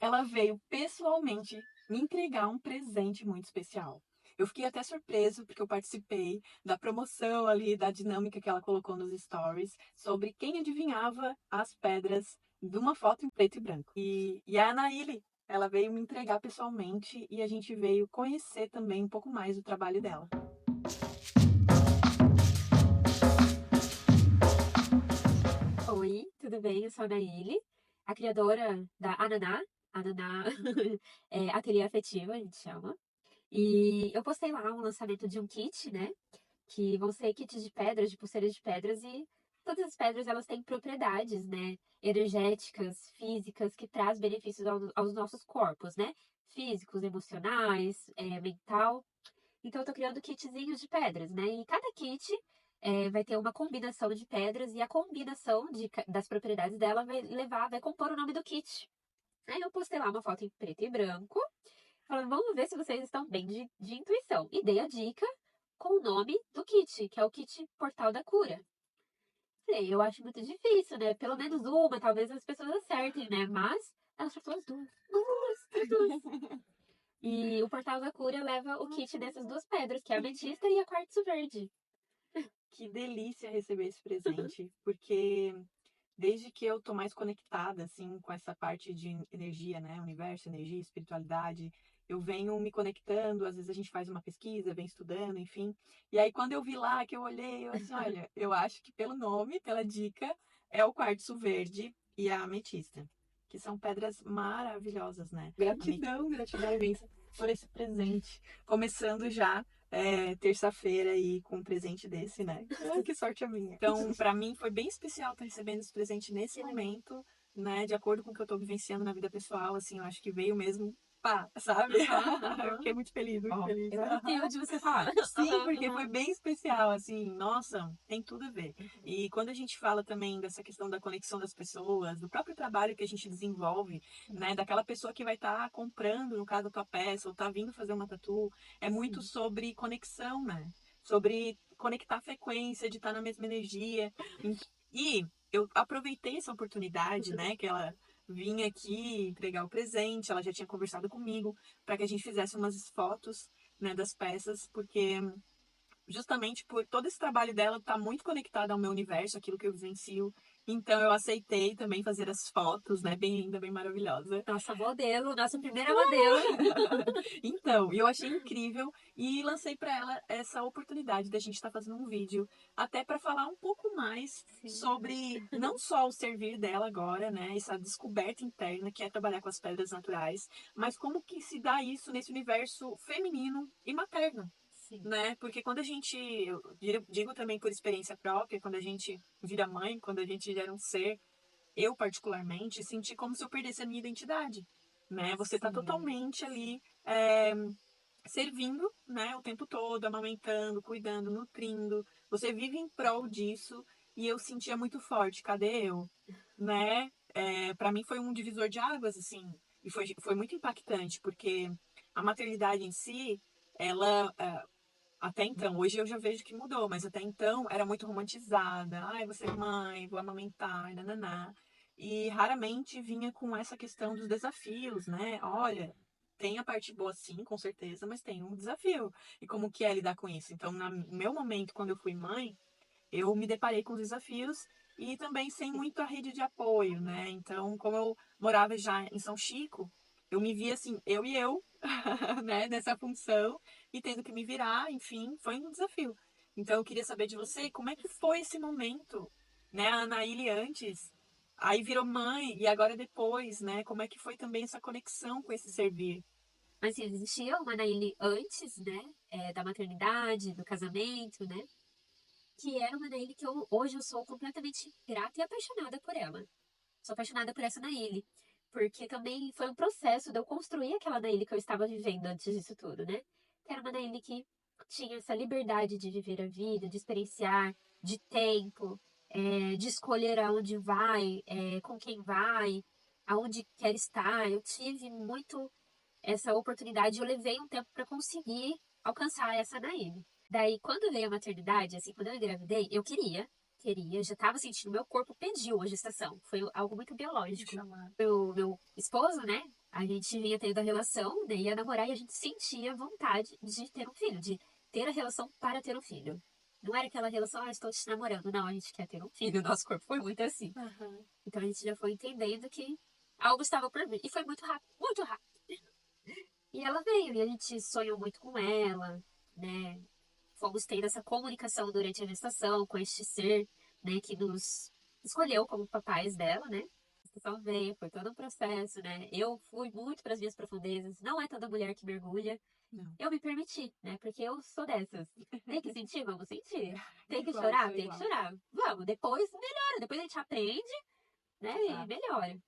ela veio pessoalmente me entregar um presente muito especial. Eu fiquei até surpreso porque eu participei da promoção ali, da dinâmica que ela colocou nos stories sobre quem adivinhava as pedras de uma foto em preto e branco. E a Anaíli, ela veio me entregar pessoalmente e a gente veio conhecer também um pouco mais do trabalho dela. Oi, tudo bem? Eu sou a Naíli, a criadora da Ananá. Ananá é ateliê afetivo, a gente chama. E eu postei lá um lançamento de um kit, né? Que vão ser kits de pedras, de pulseiras de pedras, e todas as pedras elas têm propriedades, né? Energéticas, físicas, que traz benefícios aos nossos corpos, né? Físicos, emocionais, mental. Então, eu tô criando kitzinhos de pedras, né? E cada kit vai ter uma combinação de pedras e a combinação das propriedades dela vai compor o nome do kit. Aí eu postei lá uma foto em preto e branco, falando, vamos ver se vocês estão bem de intuição. E dei a dica com o nome do kit, que é o kit Portal da Cura. Falei, eu acho muito difícil, né? Pelo menos uma, talvez as pessoas acertem, né? Mas ela acertou as duas. Duas. E o Portal da Cura leva o kit dessas duas pedras, que é a ametista e a quartzo verde. Que delícia receber esse presente, porque desde que eu tô mais conectada, assim, com essa parte de energia, né? Universo, energia, espiritualidade, eu venho me conectando, às vezes a gente faz uma pesquisa, vem estudando, enfim. E aí, quando eu vi lá, que eu olhei, eu assim, olha, eu acho que pelo nome, pela dica, é o quartzo verde e a ametista, que são pedras maravilhosas, né? Gratidão, gratidão imensa por esse presente. Começando já terça-feira aí com um presente desse, né? Ah, que sorte a minha. Então, para mim foi bem especial estar recebendo esse presente nesse momento, né? De acordo com o que eu tô vivenciando na vida pessoal, assim, eu acho que veio mesmo, pá, sabe? Eu fiquei muito feliz, muito feliz. Eu arrepio de você falar. Sim, porque foi bem especial, assim, nossa, tem tudo a ver. E quando a gente fala também dessa questão da conexão das pessoas, do próprio trabalho que a gente desenvolve, né, daquela pessoa que vai estar comprando, no caso, a tua peça, ou tá vindo fazer uma tatu, é muito sobre conexão, né? Sobre conectar a frequência, de estar na mesma energia. E eu aproveitei essa oportunidade, né, que ela vinha aqui entregar o presente, ela já tinha conversado comigo para que a gente fizesse umas fotos, né, das peças, porque justamente por todo esse trabalho dela estar muito conectado ao meu universo, aquilo que eu vivencio. Então eu aceitei também fazer as fotos, né, bem linda, bem maravilhosa. Nossa modelo, nossa primeira modelo. Então, eu achei incrível e lancei para ela essa oportunidade da gente estar fazendo um vídeo, até para falar um pouco mais Sim. sobre não só o servir dela agora, né, essa descoberta interna que é trabalhar com as pedras naturais, mas como que se dá isso nesse universo feminino e materno, Sim. né? Porque quando a gente, eu digo também por experiência própria, quando a gente vira mãe, quando a gente gera um ser, eu particularmente senti como se eu perdesse a minha identidade, né? Você tá Sim. totalmente ali servindo, né, o tempo todo, amamentando, cuidando, nutrindo. Você vive em prol disso e eu sentia muito forte. Cadê eu, né? Para mim foi um divisor de águas assim e foi muito impactante porque a maternidade em si, ela até então, hoje eu já vejo que mudou, mas até então era muito romantizada. Ai, você é mãe, vou amamentar, nananá. E raramente vinha com essa questão dos desafios, né? Olha, tem a parte boa sim, com certeza, mas tem um desafio. E como que é lidar com isso? Então, no meu momento, quando eu fui mãe, eu me deparei com desafios e também sem muita rede de apoio, né? Então, como eu morava já em São Chico, eu me via assim, eu, né, nessa função e tendo que me virar, enfim, foi um desafio. Então, eu queria saber de você, como é que foi esse momento, né? A Anaíli antes, aí virou mãe e agora depois, né? Como é que foi também essa conexão com esse servir? Mas assim, existia uma Naíli antes, né? Da maternidade, do casamento, né? Que era uma Naíli que hoje eu sou completamente grata e apaixonada por ela. Sou apaixonada por essa Naíli. Porque também foi um processo de eu construir aquela Naíli que eu estava vivendo antes disso tudo, né? Que era uma Naíli que tinha essa liberdade de viver a vida, de experienciar, de tempo, de escolher aonde vai, com quem vai, aonde quer estar. Eu tive muito essa oportunidade, eu levei um tempo para conseguir alcançar essa Naíli. Daí, quando veio a maternidade, assim, quando eu engravidei, eu queria, já estava sentindo, meu corpo pediu a gestação. Foi algo muito Me biológico. chamar. Meu esposo, né? A gente vinha tendo a relação, né, ia namorar e a gente sentia vontade de ter um filho, de ter a relação para ter um filho. Não era aquela relação, estou te namorando. Não, a gente quer ter um filho. Nosso corpo foi muito assim. Aham. Então a gente já foi entendendo que algo estava por vir. E foi muito rápido, muito rápido. E ela veio, e a gente sonhou muito com ela, né? Fomos tendo essa comunicação durante a gestação com este ser, né, que nos escolheu como papais dela, né? A gestação veio, foi todo um processo, né? Eu fui muito para as minhas profundezas. Não é toda mulher que mergulha. Não. Eu me permiti, né? Porque eu sou dessas. Tem que sentir? Vamos sentir. Tem que Igual, chorar? sou Tem que igual. chorar. Vamos, depois melhora. Depois a gente aprende, né? E Exato. melhora.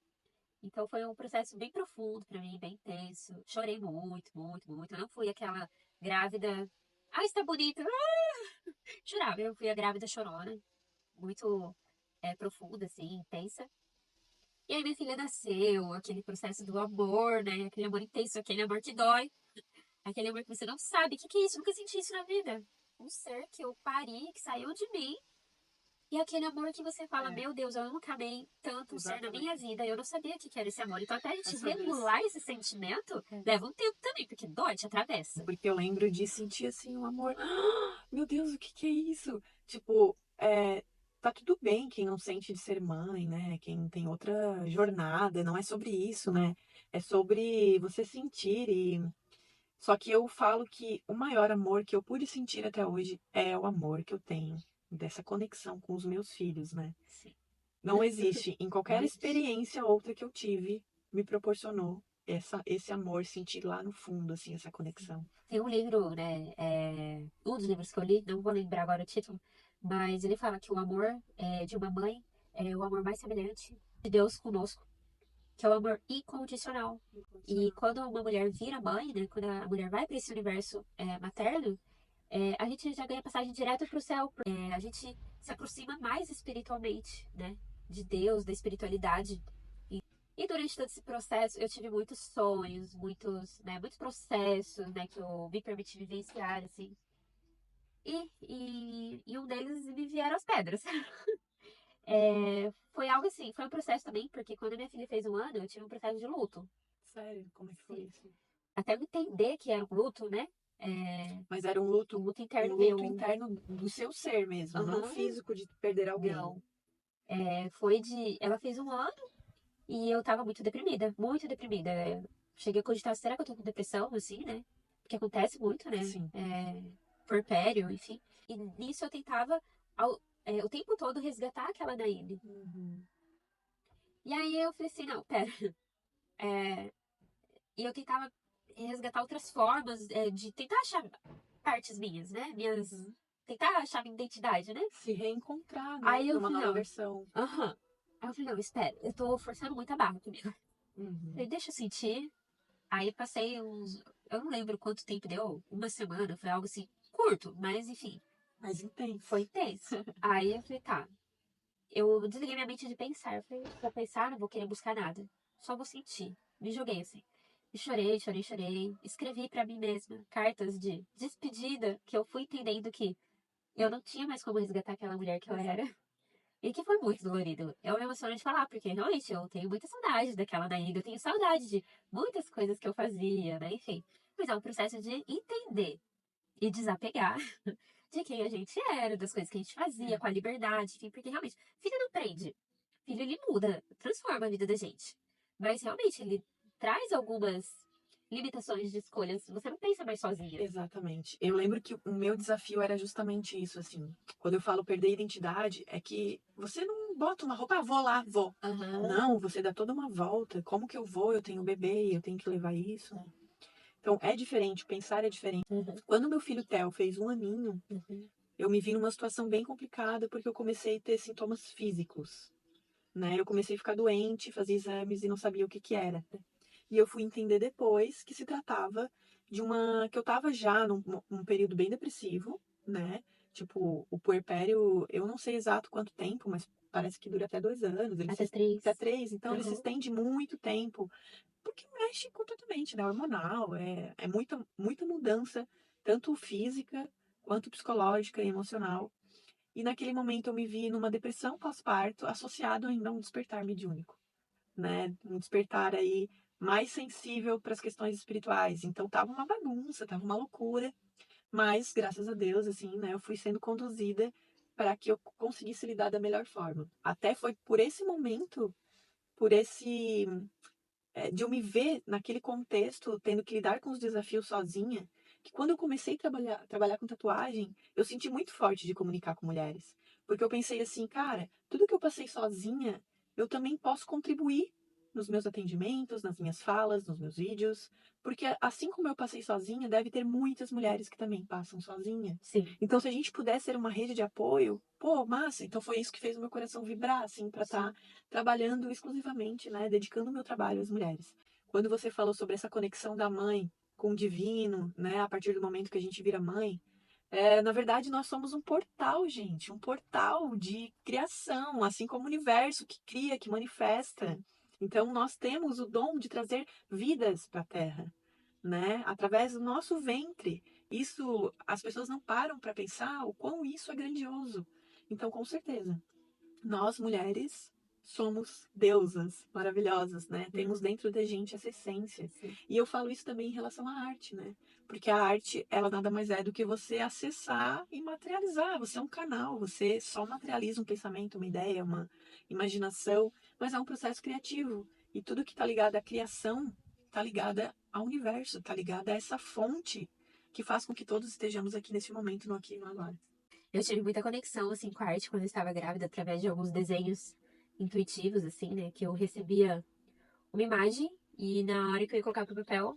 Então foi um processo bem profundo pra mim, bem intenso. Chorei muito, muito, muito. Eu não fui aquela grávida. Ah, está bonita. Chorava. Eu fui a grávida chorona. Muito profunda, assim, intensa. E aí minha filha nasceu, aquele processo do amor, né? Aquele amor intenso, aquele amor que dói. Aquele amor que você não sabe. O que que é isso? Nunca senti isso na vida. Um ser que eu pari, que saiu de mim. E aquele amor que você fala, É, meu Deus, eu nunca amei tanto um ser na minha exatamente. vida. Eu não sabia o que que era esse amor. Então, até a É gente sobre isso. regular esse sentimento, leva um tempo também, porque dói, te atravessa. Porque eu lembro de sentir assim um amor. Meu Deus, o que que é isso? Tipo, tá tudo bem quem não sente de ser mãe, né? Quem tem outra jornada, não é sobre isso, né? É sobre você sentir e. Só que eu falo que o maior amor que eu pude sentir até hoje é o amor que eu tenho dessa conexão com os meus filhos, né? Sim. Não existe, em Não qualquer existe. experiência outra que eu tive, me proporcionou esse amor, sentir lá no fundo, assim, essa conexão. Tem um livro, né? Um dos livros que eu li, não vou lembrar agora o título, mas ele fala que o amor de uma mãe é o amor mais semelhante de Deus conosco, que é o amor incondicional. E Incondicional. quando uma mulher vira mãe, né? Quando a mulher vai para esse universo materno, a gente já ganha passagem direto para o céu. A gente se aproxima mais espiritualmente, né? De Deus, da espiritualidade. E durante todo esse processo, eu tive muitos sonhos, muitos processos, né? Que eu me permiti vivenciar, assim. E um deles me vieram as pedras. Foi algo assim, foi um processo também, porque quando minha filha fez 1 ano, eu tive um processo de luto. Sério, como é que foi Sim. isso? Até eu entender que era um luto, né? É, Mas era um luto um interno luto meu. interno do seu ser mesmo, não Aham, físico de perder alguém. não. Foi de. Ela fez 1 ano e eu tava muito deprimida, muito deprimida. Cheguei a cogitar, será que eu tô com depressão, assim, né? Porque acontece muito, né? Sim. Puerpério, enfim. E nisso eu tentava o tempo todo resgatar aquela Naíne. Uhum. E aí eu falei assim, não, pera. É, e eu tentava resgatar outras formas de tentar achar partes minhas, né? Uhum. Tentar achar minha identidade, né? Se reencontrar, né? Aí Para eu uma falei, nova não. versão. Aham. Aí eu falei, não, espera, eu tô forçando muito a barra comigo. Falei, Uhum. deixa eu sentir. Aí passei uns. Eu não lembro quanto tempo deu, 1 semana, foi algo assim, curto, mas enfim, Mais intenso. foi intenso. Aí eu falei, tá. Eu desliguei minha mente de pensar. Eu falei, vou pensar, não vou querer buscar nada. Só vou sentir. Me joguei assim. E chorei, chorei, chorei. Escrevi pra mim mesma cartas de despedida, que eu fui entendendo que eu não tinha mais como resgatar aquela mulher que eu era. Exato. E que foi muito dolorido. Eu me emociono de falar, porque realmente eu tenho muita saudade daquela Naída, eu tenho saudade de muitas coisas que eu fazia, né? Enfim. Mas é um processo de entender e desapegar de quem a gente era, das coisas que a gente fazia, É. com a liberdade, enfim, porque realmente, filho não prende. Filho, ele muda, transforma a vida da gente. Mas realmente, ele traz algumas limitações de escolhas. Você não pensa mais sozinha. Exatamente. Eu lembro que o meu desafio era justamente isso, assim. Quando eu falo perder a identidade, é que você não bota uma roupa, vou lá, vou. Aham. Não, você dá toda uma volta. Como que eu vou? Eu tenho bebê, eu tenho que levar isso. Então é diferente, pensar é diferente. Uhum. Quando meu filho Theo fez 1 aninho, Uhum. eu me vi numa situação bem complicada porque eu comecei a ter sintomas físicos, né? Eu comecei a ficar doente, fazia exames e não sabia o que que era. E eu fui entender depois que se tratava de que eu estava já num período bem depressivo, né? Tipo, o puerpério, eu não sei exato quanto tempo, mas parece que dura até 2 anos, Até 3. até 3, então ele se Uhum. estende muito tempo, porque mexe completamente, né? Hormonal, é muita, muita mudança, tanto física quanto psicológica e emocional. E naquele momento eu me vi numa depressão pós-parto, associado ainda a um despertar mediúnico, né? Um despertar aí mais sensível para as questões espirituais. Então tava uma bagunça, tava uma loucura, mas graças a Deus, assim, né, eu fui sendo conduzida para que eu conseguisse lidar da melhor forma. Até foi por esse momento, por esse de eu me ver naquele contexto, tendo que lidar com os desafios sozinha, que quando eu comecei a trabalhar com tatuagem, eu senti muito forte de comunicar com mulheres. Porque eu pensei assim, cara, tudo que eu passei sozinha, eu também posso contribuir nos meus atendimentos, nas minhas falas, nos meus vídeos. Porque assim como eu passei sozinha, deve ter muitas mulheres que também passam sozinha. Sim, Então, se a gente puder ser uma rede de apoio, pô, massa. Então foi isso que fez o meu coração vibrar, assim, para sim. estar trabalhando exclusivamente, né, dedicando o meu trabalho às mulheres. Quando você falou sobre essa conexão da mãe com o divino, né, a partir do momento que a gente vira mãe, na verdade nós somos um portal, gente, um portal de criação, assim como o universo que cria, que manifesta. Então nós temos o dom de trazer vidas para a Terra, né, através do nosso ventre. Isso as pessoas não param para pensar o quão isso é grandioso. Então, com certeza, nós mulheres somos deusas maravilhosas, né? Temos Uhum. dentro da gente essa essência. Sim, E eu falo isso também em relação à arte, né? Porque a arte, ela nada mais é do que você acessar e materializar. Você é um canal, você só materializa um pensamento, uma ideia, uma imaginação, mas é um processo criativo. E tudo que está ligado à criação está ligado ao universo, está ligado a essa fonte que faz com que todos estejamos aqui nesse momento, no aqui e no agora. eu tive muita conexão, assim, com a arte quando eu estava grávida, através de alguns desenhos intuitivos, assim, né? Que eu recebia uma imagem e na hora que eu ia colocar pro papel,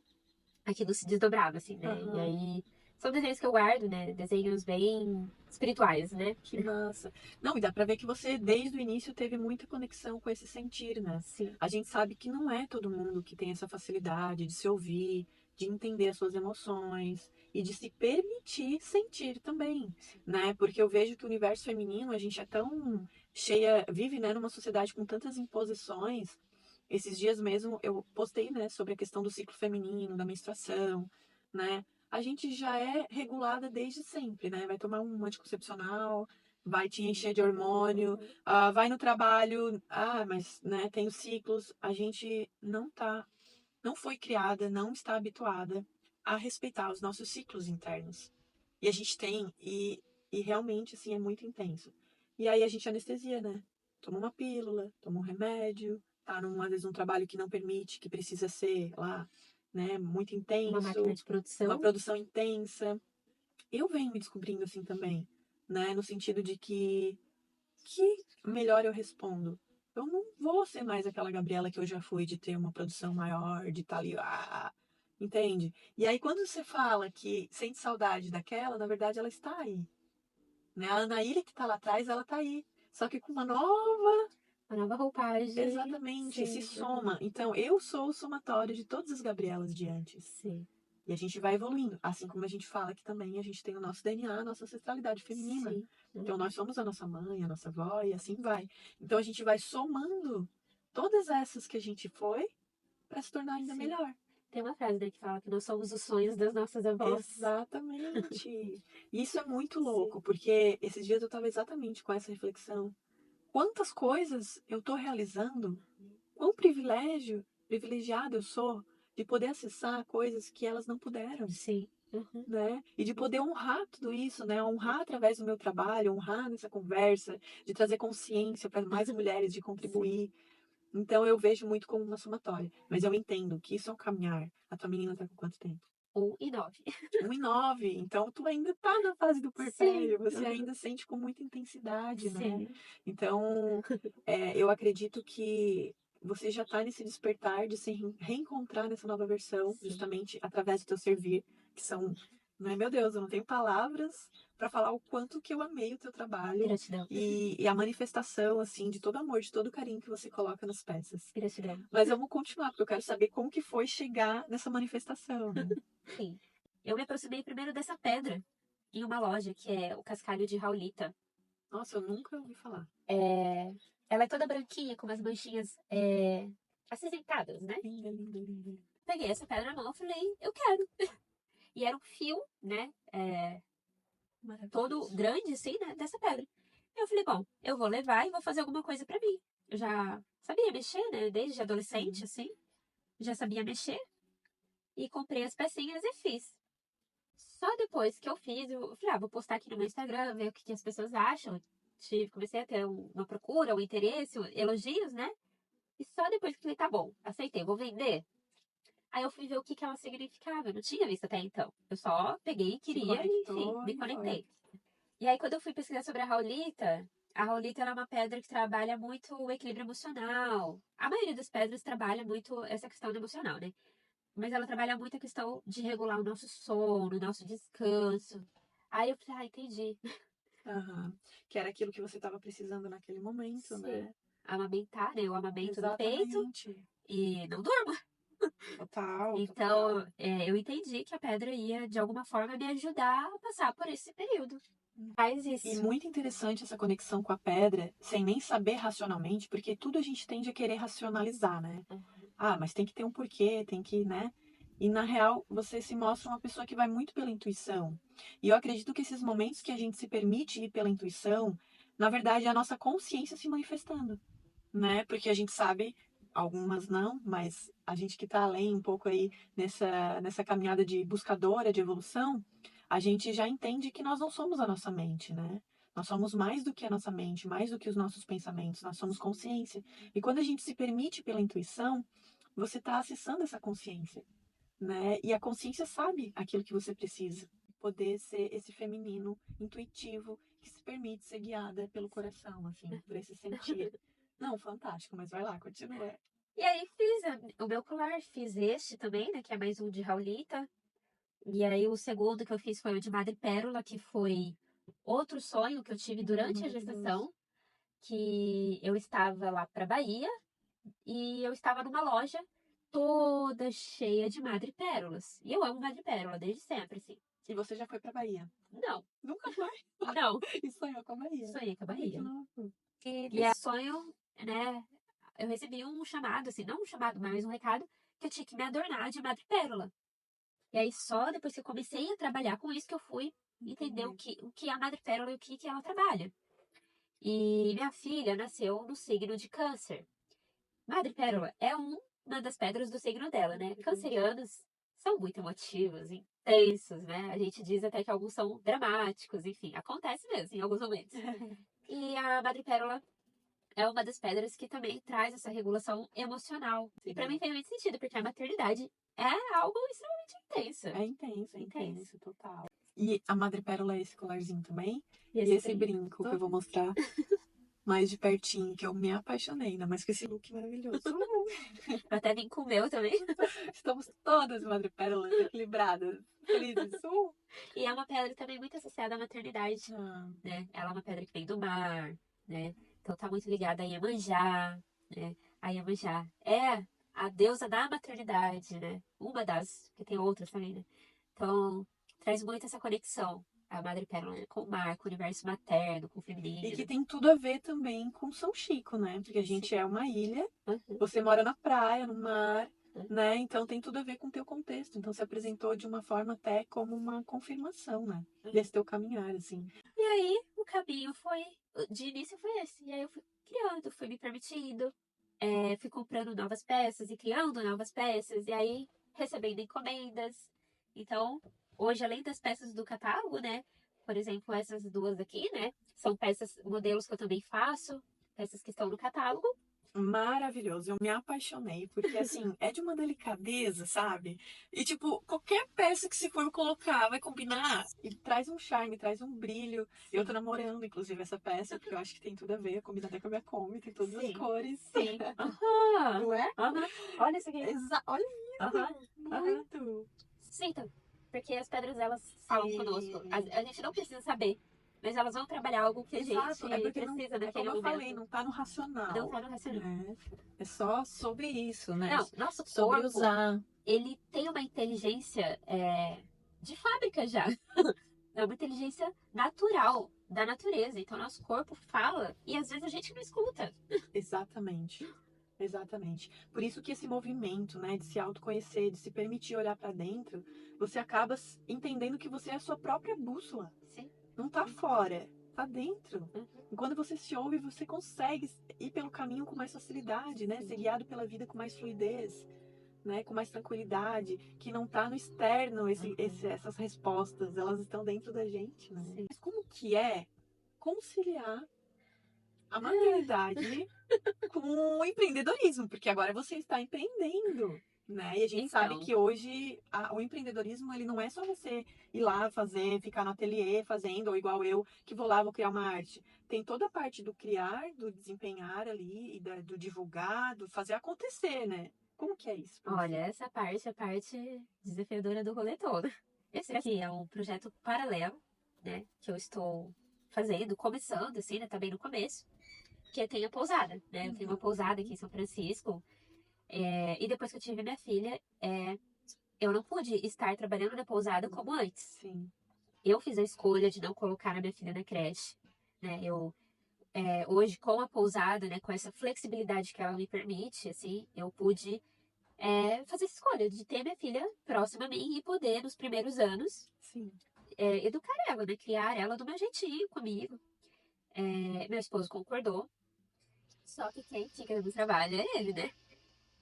aquilo se desdobrava, assim, né? E Aham. aí, são desenhos que eu guardo, né? Desenhos bem espirituais, né? Que massa. Não, e dá pra ver que você, desde o início, teve muita conexão com esse sentir, né? Sim, A gente sabe que não é todo mundo que tem essa facilidade de se ouvir, de entender as suas emoções e de se permitir sentir também, sim. né? Porque eu vejo que o universo feminino, a gente é tão cheia, vive, né, numa sociedade com tantas imposições. Esses dias mesmo eu postei, né, sobre a questão do ciclo feminino, da menstruação, né? A gente já é regulada desde sempre, né? Vai tomar um anticoncepcional, vai te encher de hormônio, vai no trabalho, mas né, tem os ciclos. A gente não foi criada, não está habituada a respeitar os nossos ciclos internos. E a gente tem, e realmente, assim, é muito intenso. E aí a gente anestesia, né? Toma uma pílula, toma um remédio, tá às vezes um trabalho que não permite, que precisa ser lá, né, muito Uma máquina intenso, de uma produção. produção intensa. Eu venho me descobrindo assim também, né? No sentido de que melhor eu respondo. Eu não vou ser mais aquela Gabriela que eu já fui de ter uma produção maior, de estar ali, entende? E aí quando você fala que sente saudade daquela, na verdade ela está aí, né? A Anaíra que está lá atrás, ela está aí, só que com uma nova, Uma nova roupagem. exatamente, se Sim, uhum, soma. Então eu sou o somatório de todas as Gabrielas de antes. sim, E a gente vai evoluindo. Assim como a gente fala que também a gente tem o nosso DNA, a nossa ancestralidade feminina. sim. Então Uhum, nós somos a nossa mãe, a nossa avó e assim vai. Então a gente vai somando todas essas que a gente foi para se tornar ainda sim. melhor. Tem uma frase, né, que fala que nós somos os sonhos das nossas avós. Exatamente. E isso é muito Sim, louco, porque esses dias eu estava exatamente com essa reflexão. Quantas coisas eu estou realizando? Quão privilegiada eu sou de poder acessar coisas que elas não puderam. sim. Uhum, Né? E de poder honrar tudo isso, né? Honrar através do meu trabalho, honrar nessa conversa, de trazer consciência para mais mulheres, de sim. contribuir. Então eu vejo muito como uma somatória. Mas eu entendo que isso é um caminhar. A tua menina tá com quanto tempo? 1 e 9. 1 e 9. Então tu ainda tá na fase do Sim. puerpério, você Uhum, ainda sente com muita intensidade, né? sim, Então eu acredito que você já está nesse despertar de se reencontrar nessa nova versão, sim. justamente através do teu servir, que são, não é, meu Deus, eu não tenho palavras para falar o quanto que eu amei o teu trabalho Gratidão. e a manifestação, assim, de todo amor, de todo carinho que você coloca nas peças. Gratidão. Mas vamos continuar, porque eu quero saber como que foi chegar nessa manifestação, né? Sim. Eu me aproximei primeiro dessa pedra em uma loja que é o Cascalho de Raulita. Nossa, eu nunca ouvi falar. É, ela é toda branquinha, com umas manchinhas acinzentadas, né? Linda, linda, linda. Peguei essa pedra na mão e falei, eu quero. E era um fio, né? Todo Maravilhoso. grande, assim, né? Dessa pedra. Eu falei, bom, eu vou levar e vou fazer alguma coisa pra mim. Eu já sabia mexer, né? Desde adolescente, Sim. assim. já sabia mexer e comprei as pecinhas e fiz. Só depois que eu fiz, eu falei, vou postar aqui no meu Instagram, ver o que as pessoas acham. Comecei a ter uma procura, um interesse, elogios, né? E só depois que eu falei, tá bom, aceitei, vou vender. Aí eu fui ver o que ela significava. Eu não tinha visto até então. Eu só peguei, Se queria e, enfim, conectou me e foi. conectei. E aí, quando eu fui pesquisar sobre a raulita ela é uma pedra que trabalha muito o equilíbrio emocional. A maioria das pedras trabalha muito essa questão emocional, né? Mas ela trabalha muito a questão de regular o nosso sono, o nosso descanso. Aí eu falei, entendi. Aham. Que era aquilo que você estava precisando naquele momento, Sim. né? Amamentar, né? Eu amamento no peito Exatamente. e não durmo. Total, Então, total. eu entendi que a pedra ia, de alguma forma, me ajudar a passar por esse período. Faz E isso. muito interessante essa conexão com a pedra, sem nem saber racionalmente, porque tudo a gente tende a querer racionalizar, né? Mas tem que ter um porquê, tem que, né? E na real, você se mostra uma pessoa que vai muito pela intuição. E eu acredito que esses momentos que a gente se permite ir pela intuição, na verdade, é a nossa consciência se manifestando, né? Porque a gente sabe, algumas não, mas a gente que está além um pouco aí nessa caminhada de buscadora de evolução, a gente já entende que nós não somos a nossa mente, né? Nós somos mais do que a nossa mente, mais do que os nossos pensamentos, nós somos consciência. E quando a gente se permite pela intuição, você está acessando essa consciência, né? E a consciência sabe aquilo que você precisa. Poder ser esse feminino intuitivo que se permite ser guiada pelo coração, assim, por esse sentir. Não, fantástico, mas vai lá, continua. E aí fiz o meu colar, fiz este também, né? Que é mais um de Raulita. E aí o segundo que eu fiz foi o de madrepérola, que foi outro sonho que eu tive durante a Maravilhoso. gestação, que eu estava lá para Bahia e eu estava numa loja toda cheia de madrepérolas. E eu amo madrepérola desde sempre, assim. E você já foi pra Bahia? Não, Nunca foi? não, E sonhou com a Bahia? sonhei com a Ai, que Bahia. louco. E nesse sonho, né, eu recebi um chamado, assim, não um chamado, mas um recado, que eu tinha que me adornar de madrepérola. E aí, só depois que eu comecei a trabalhar com isso que eu fui entender Entendi. o que é a madrepérola e o que ela trabalha. E minha filha nasceu no signo de Câncer. Madrepérola é uma das pedras do signo dela, né? Cancerianos são muito emotivos, intensos, né? A gente diz até que alguns são dramáticos, enfim, acontece mesmo em alguns momentos. E a madrepérola é uma das pedras que também traz essa regulação emocional. E pra mim fez muito sentido, porque a maternidade é algo extremamente intenso. É intenso, é Intenso. intenso, total. E a madrepérola é esse colarzinho também? E E esse esse brinco. brinco que eu vou mostrar mais de pertinho, que eu me apaixonei, ainda mais com esse look maravilhoso. Até vim com o meu também. Estamos todas madrepérolas equilibradas, felizes. E é uma pedra também muito associada à maternidade, Ah, né? Ela é uma pedra que vem do mar, né? Então tá muito ligada a Iemanjá, né? A Iemanjá é a deusa da maternidade, né? Uma das, porque tem outras também, né? Então traz muito essa conexão, a madrepérola, né? Com o mar, com o universo materno, com o e que feminino. tem tudo a ver também com São Chico, né? Porque a Sim. gente é uma ilha, Uhum, você mora na praia, no mar, uhum. né? Então tem tudo a ver com o teu contexto. Então se apresentou de uma forma até como uma confirmação, né? Desse teu caminhar, assim. E aí, o caminho foi, de início foi esse. E aí eu fui criando, fui me permitindo, fui comprando novas peças e criando novas peças, e aí recebendo encomendas. Então, hoje, além das peças do catálogo, né? Por exemplo, essas duas aqui, né? São peças, modelos que eu também faço, peças que estão no catálogo. Maravilhoso, eu me apaixonei, porque assim, é de uma delicadeza, sabe? E tipo, qualquer peça que se for colocar vai combinar e traz um charme, traz um brilho. Eu tô Sim, namorando, inclusive, essa peça, porque eu acho que tem tudo a ver, combina até com a minha Kombi, tem todas as sim, cores. sim. Aham, Não é? aham. Olha isso aqui. Olha Aham, isso! aham. Muito! Sinta, porque as pedras elas falam conosco. Sim. A gente não precisa saber, mas elas vão trabalhar algo que a Exato, é gente porque não, precisa é naquele como eu falei, momento. não tá no Não racional, tá no racional. né? É só sobre isso, né? Não, nosso Sobre corpo, usar. ele tem uma inteligência de fábrica já. É uma inteligência natural, da natureza. Então, nosso corpo fala e às vezes a gente não escuta. Exatamente. Exatamente. Por isso que esse movimento, né, de se autoconhecer, de se permitir olhar para dentro, você acaba entendendo que você é a sua própria bússola. Sim. Não tá fora, tá dentro. Uhum. E quando você se ouve, você consegue ir pelo caminho com mais facilidade, né? Ser guiado pela vida com mais fluidez, né, com mais tranquilidade, que não tá no externo essas respostas, elas estão dentro da gente, né? Sim. Mas como que é conciliar a maternidade com o empreendedorismo? Porque agora você está empreendendo, né? E a gente sabe Então, que hoje o empreendedorismo, ele não é só você ir lá fazer, ficar no ateliê fazendo, ou igual eu, que vou lá, vou criar uma arte. Tem toda a parte do criar, do desempenhar ali, e do divulgar, do fazer acontecer, né? Como que é isso pra olha, você? essa parte é a parte desafiadora do rolê todo. Esse aqui é um projeto paralelo, né? Que eu estou fazendo, começando, assim, né? Tá bem no começo. Que tem a pousada, né? Eu tenho uma pousada aqui em São Francisco. E depois que eu tive minha filha, eu não pude estar trabalhando na pousada como antes. Sim, Eu fiz a escolha de não colocar a minha filha na creche, né? Hoje, com a pousada, né? Com essa flexibilidade que ela me permite, assim, eu pude fazer essa escolha de ter minha filha próxima a mim e poder, nos primeiros anos, sim. educar ela, né? Criar ela do meu jeitinho comigo. Meu esposo concordou, só que quem fica no trabalho é ele, né?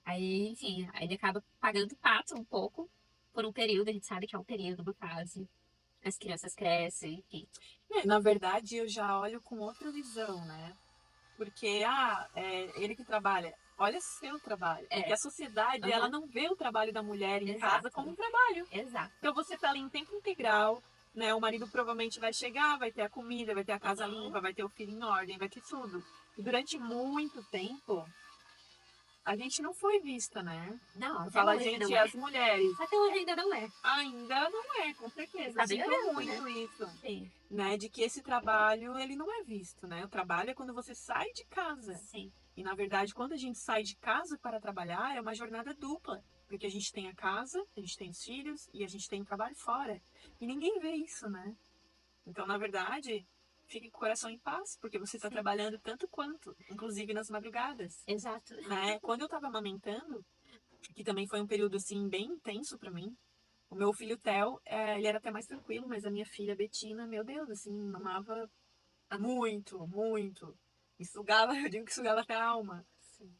Aí, enfim, aí ele acaba pagando pato um pouco por um período, a gente sabe que é um período, uma fase. As crianças crescem, enfim. Na verdade, eu já olho com outra visão, né? Porque, ele que trabalha. Olha seu trabalho. Porque É, a sociedade, ela aham, não vê o trabalho da mulher em casa exato, como um trabalho. exato. Então você tá ali em tempo integral, né? O marido provavelmente vai chegar, vai ter a comida, vai ter a casa Aham, limpa, vai ter o filho em ordem, vai ter tudo. E durante muito tempo, a gente não foi vista, né? não, Eu até falo a hoje gente não e é. as mulheres. Até hoje ainda não é. Ainda não é, com certeza. Eu Tá sinto melhorando, né? muito isso, Sim, né? De que esse trabalho, ele não é visto, né? O trabalho é quando você sai de casa. sim, E na verdade, quando a gente sai de casa para trabalhar, é uma jornada dupla. Porque a gente tem a casa, a gente tem os filhos e a gente tem o trabalho fora. E ninguém vê isso, né? Então, na verdade, fique com o coração em paz, porque você está sim, trabalhando tanto quanto, inclusive nas madrugadas, exato. né? Quando eu estava amamentando, que também foi um período assim bem intenso para mim. O meu filho Theo, ele era até mais tranquilo, mas a minha filha Betina, meu Deus, assim, mamava muito, muito. E sugava, eu digo que sugava até a alma. Sim,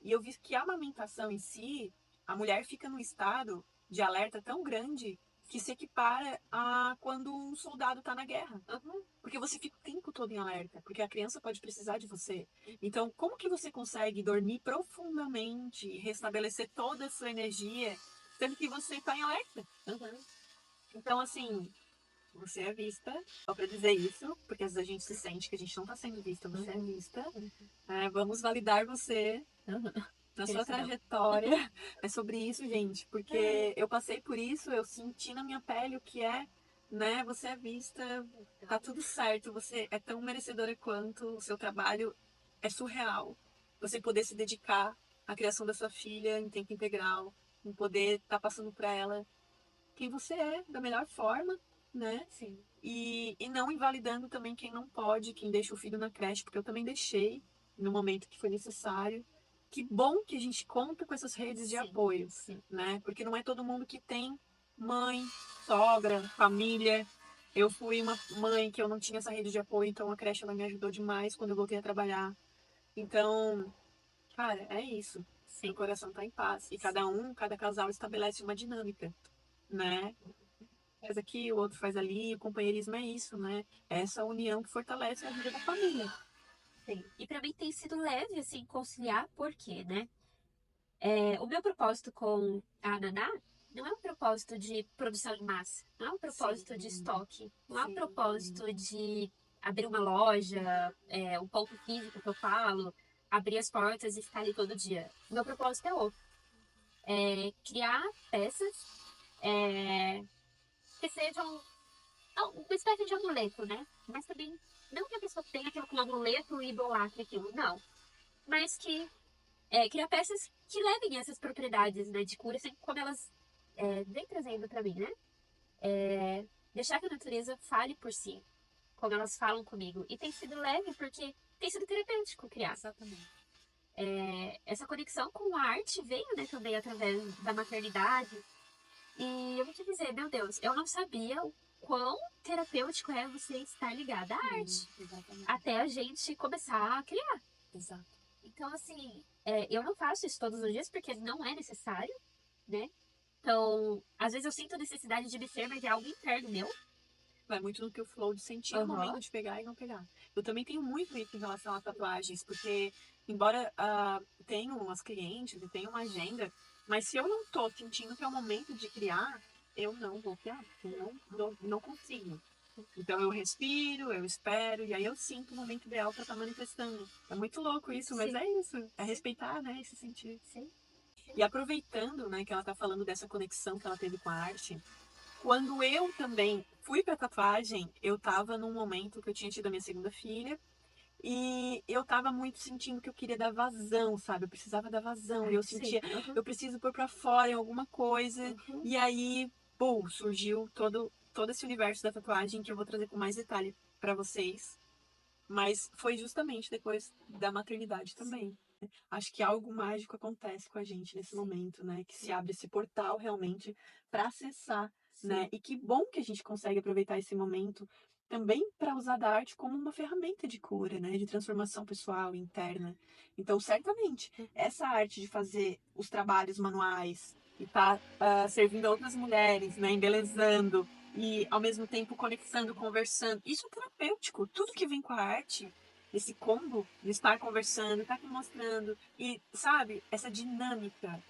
E eu vi que a amamentação em si, a mulher fica num estado de alerta tão grande que se equipara a quando um soldado está na guerra. aham, Porque você fica o tempo todo em alerta, porque a criança pode precisar de você. Então, como que você consegue dormir profundamente e restabelecer toda a sua energia, sendo que você está em alerta? aham, Então, assim, você é vista, só para dizer isso, porque às vezes a gente se sente que a gente não está sendo vista, você é aham, vista. Vamos validar você aham. na sua Gratidão. trajetória. É sobre isso, gente, porque eu passei por isso, eu senti na minha pele o que é, né? Você é vista, tá tudo certo, você é tão merecedora quanto o seu trabalho é surreal. Você poder se dedicar à criação da sua filha em tempo integral, em poder estar passando para ela quem você é da melhor forma, né? Sim, E não invalidando também quem não pode, quem deixa o filho na creche, porque eu também deixei no momento que foi necessário. Que bom que a gente conta com essas redes de sim, apoio, sim. né? Porque não é todo mundo que tem mãe, sogra, família. Eu fui uma mãe que eu não tinha essa rede de apoio, então a creche ela me ajudou demais quando eu voltei a trabalhar. Então, cara, é isso. Meu Sim, coração tá em paz. E sim. cada casal estabelece uma dinâmica, né? Faz aqui, o outro faz ali, o companheirismo é isso, né? É essa união que fortalece a vida da família. Sim. E pra mim tem sido leve, assim, conciliar, por quê, né? O meu propósito com a Naná não é um propósito de produção em massa, não é um Sim, propósito de estoque, não é um sim, propósito de abrir uma loja, um ponto físico que eu falo, abrir as portas e ficar ali todo dia. O meu propósito é outro. Criar peças que sejam uma espécie de amuleto, né? Mas também, não que a pessoa tenha aquilo como amuleto e idolatre aquilo, não. Mas que criar peças que levem essas propriedades, né, de cura, assim como elas vêm trazendo para mim, né? Deixar que a natureza fale por si, como elas falam comigo. E tem sido leve porque tem sido terapêutico criar. exatamente. Essa conexão com a arte veio, né, também através da maternidade. E eu vou te dizer, meu Deus, eu não sabia o quão terapêutico é você estar ligada à arte. Exatamente. Até a gente começar a criar. Exato. Então, assim, eu não faço isso todos os dias porque não é necessário, né? Então, às vezes eu sinto necessidade de me ser, mas é algo interno meu. Vai muito no que eu falou de sentir o Aham. momento de pegar e não pegar. Eu também tenho muito isso em relação a tatuagens, porque embora tenha umas clientes e tenha uma agenda, mas se eu não tô sentindo que é o momento de criar, eu não vou criar, eu não consigo. Então eu respiro, eu espero, e aí eu sinto o momento ideal para estar manifestando. É muito louco isso, mas Sim, é isso. É respeitar, né, esse sentir. sim. E aproveitando, né, que ela tá falando dessa conexão que ela teve com a arte, quando eu também fui pra tatuagem, eu tava num momento que eu tinha tido a minha segunda filha, e eu tava muito sentindo que eu queria dar vazão, sabe? Eu precisava dar vazão. E Ai, eu sim. sentia, Aham, eu preciso pôr pra fora em alguma coisa. aham. E aí, pô, surgiu todo esse universo da tatuagem que eu vou trazer com mais detalhe pra vocês. Mas foi justamente depois da maternidade também. Sim, Acho que algo mágico acontece com a gente nesse sim, momento, né? Que se sim, abre esse portal realmente para acessar, né? sim. E que bom que a gente consegue aproveitar esse momento também para usar da arte como uma ferramenta de cura, né? De transformação pessoal interna. Então, certamente, essa arte de fazer os trabalhos manuais e tá servindo a outras mulheres, né? Embelezando e ao mesmo tempo conectando, conversando. Isso é terapêutico. Tudo que vem com a arte, esse combo de estar conversando, estar aqui mostrando e, sabe, essa dinâmica,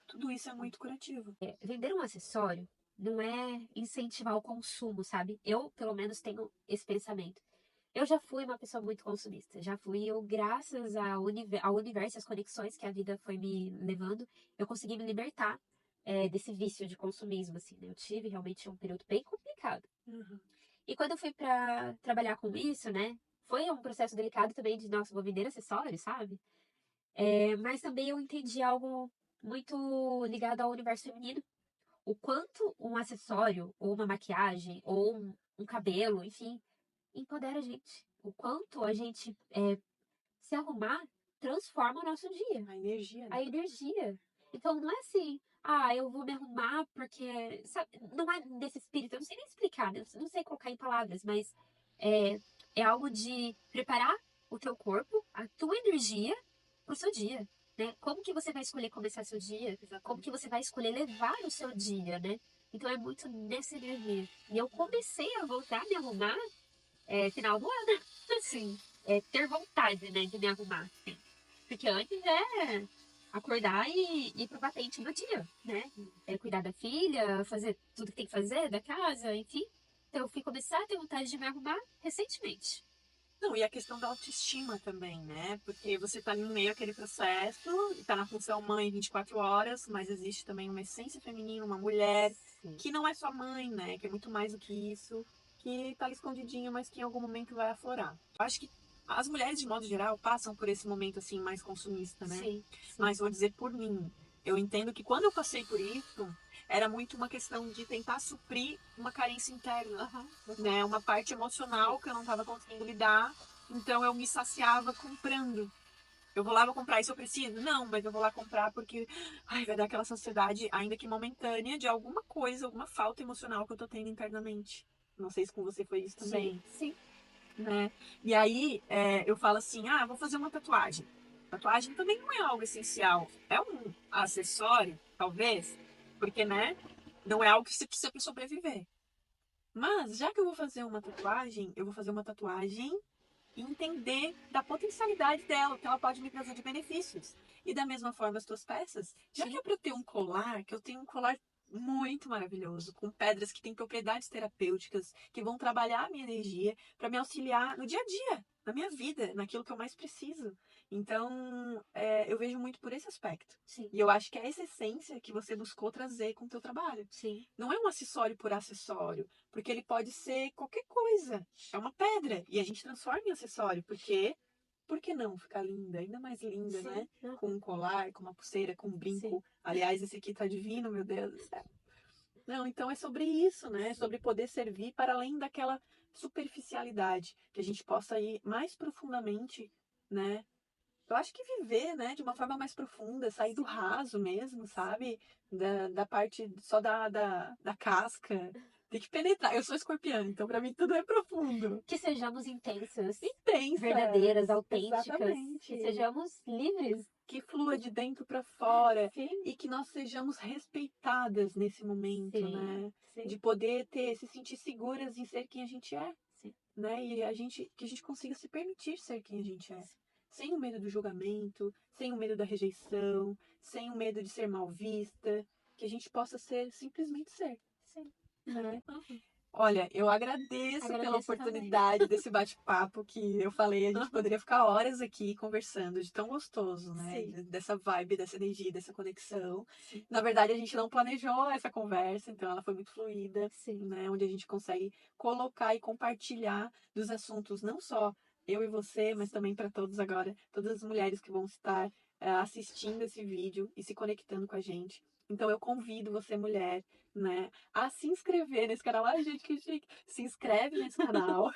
tudo isso é muito curativo. Vender um acessório não é incentivar o consumo, sabe? Eu, pelo menos, tenho esse pensamento. Eu já fui uma pessoa muito consumista. Já fui eu, graças ao universo, às conexões que a vida foi me levando, eu consegui me libertar desse vício de consumismo, assim, né? Eu tive realmente um período bem complicado. Uhum. E quando eu fui pra trabalhar com isso, né? Foi um processo delicado também de, nossa, vou vender acessórios, sabe? Mas também eu entendi algo muito ligado ao universo feminino. O quanto um acessório, ou uma maquiagem, ou um cabelo, enfim, empodera a gente. O quanto a gente se arrumar transforma o nosso dia, A energia, né? a energia. Então não é assim, eu vou me arrumar porque, sabe, não é desse espírito, eu não sei nem explicar, né? Eu não sei colocar em palavras, mas é, é algo de preparar o teu corpo, a tua energia pro seu dia, né? Como que você vai escolher começar seu dia? Como que Exatamente. você vai escolher levar o seu dia, né? Então é muito nessa energia. E eu comecei a voltar a me arrumar final do ano. Sim. Ter vontade, né, de me arrumar. Assim. Porque antes é acordar e ir pro batente no dia, né? Cuidar da filha, fazer tudo que tem que fazer, da casa, enfim. Então eu fui começar a ter vontade de me arrumar recentemente. Não, e a questão da autoestima também, né? Porque você tá no meio daquele processo, tá na função mãe 24 horas, mas existe também uma essência feminina, uma mulher Sim, que não é só mãe, né? Que é muito mais do que isso, que tá ali escondidinha, mas que em algum momento vai aflorar. Eu acho que as mulheres, de modo geral, passam por esse momento assim mais consumista, né? sim, sim. Mas vou dizer por mim, eu entendo que quando eu passei por isso, era muito uma questão de tentar suprir uma carência interna, Aham, né? Uma parte emocional que eu não estava conseguindo lidar. Então eu me saciava comprando. Eu vou lá, vou comprar isso, eu preciso? Não, mas eu vou lá comprar porque vai dar aquela saciedade, ainda que momentânea, de alguma coisa, alguma falta emocional que eu tô tendo internamente. Não sei se com você foi isso também, sim, sim, né? E aí eu falo assim, vou fazer uma tatuagem. Tatuagem também não é algo essencial. É um acessório, talvez, porque, né? Não é algo que você precisa para sobreviver. Mas, já que eu vou fazer uma tatuagem, eu vou fazer uma tatuagem e entender da potencialidade dela, o que ela pode me trazer de benefícios. E da mesma forma as tuas peças. Já que sim, é para eu ter um colar, que eu tenho um colar muito maravilhoso, com pedras que têm propriedades terapêuticas, que vão trabalhar a minha energia para me auxiliar no dia a dia, na minha vida, naquilo que eu mais preciso. Então, eu vejo muito por esse aspecto. sim, E eu acho que é essa essência que você buscou trazer com o teu trabalho. sim, Não é um acessório por acessório, porque ele pode ser qualquer coisa. É uma pedra e a gente transforma em acessório, porque por que não ficar linda, ainda mais linda, sim, né? Com aham, um colar, com uma pulseira, com um sim, brinco. Aliás, esse aqui tá divino, meu Deus do céu. Não, então é sobre isso, né? É sim, sobre poder servir para além daquela superficialidade, que a gente possa ir mais profundamente, né? Eu acho que viver, né, de uma forma mais profunda, sair do sim, raso mesmo, sim, sabe? Da parte só da casca, Tem que penetrar. Eu sou escorpiana, então pra mim tudo é profundo. Que sejamos intensas, Intensas. verdadeiras, autênticas. Exatamente. Que sejamos livres. Que flua de dentro pra fora. Sim. E que nós sejamos respeitadas nesse momento, Sim, né? sim. De poder se sentir seguras em ser quem a gente é. Sim. Né? E que a gente consiga se permitir ser quem a gente é. Sem o medo do julgamento, sem o medo da rejeição, sem o medo de ser mal vista. Que a gente possa simplesmente ser. Sim. Né? Olha, eu agradeço pela Agradeço oportunidade desse bate-papo que eu falei. A gente poderia ficar horas aqui conversando, de tão gostoso, né? Sim. Dessa vibe, dessa energia, dessa conexão. Sim. Na verdade, a gente não planejou essa conversa, então ela foi muito fluida, Sim. né? Onde a gente consegue colocar e compartilhar dos assuntos, não só eu e você, mas também para todos agora, todas as mulheres que vão estar assistindo esse vídeo e se conectando com a gente. Então eu convido você, mulher, né, a se inscrever nesse canal. Ai, gente, que chique. Se inscreve nesse canal.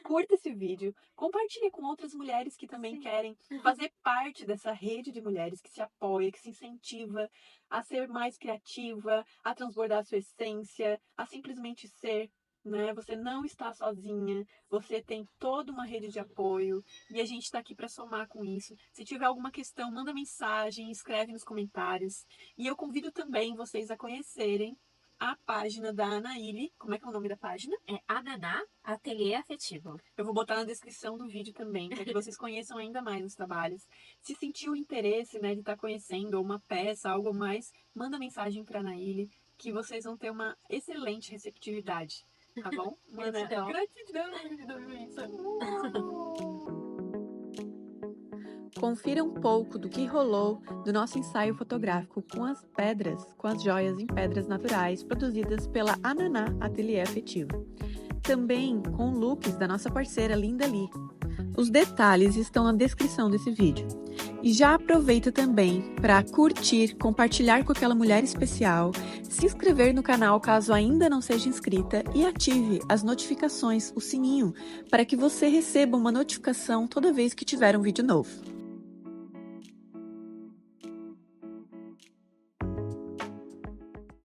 Curta esse vídeo. Compartilhe com outras mulheres que também querem fazer parte dessa rede de mulheres que se apoia, que se incentiva a ser mais criativa, a transbordar a sua essência, a simplesmente ser. Né? Você não está sozinha, você tem toda uma rede de apoio e a gente está aqui para somar com isso. Se tiver alguma questão, manda mensagem, escreve nos comentários. E eu convido também vocês a conhecerem a página da Anaíli. Como é que é o nome da página? É Ananá Ateliê Afetivo. Eu vou botar na descrição do vídeo também, para que vocês conheçam ainda mais os trabalhos. Se sentiu interesse, né, de estar conhecendo uma peça, algo mais, manda mensagem para a Anaíli, que vocês vão ter uma excelente receptividade. Tá bom? Gratidão. Confira um pouco do que rolou do nosso ensaio fotográfico com as pedras, com as joias em pedras naturais produzidas pela Ananá Ateliê Afetivo. Também com looks da nossa parceira Linda Lee. Os detalhes estão na descrição desse vídeo. E já aproveita também para curtir, compartilhar com aquela mulher especial, se inscrever no canal caso ainda não seja inscrita e ative as notificações, o sininho, para que você receba uma notificação toda vez que tiver um vídeo novo.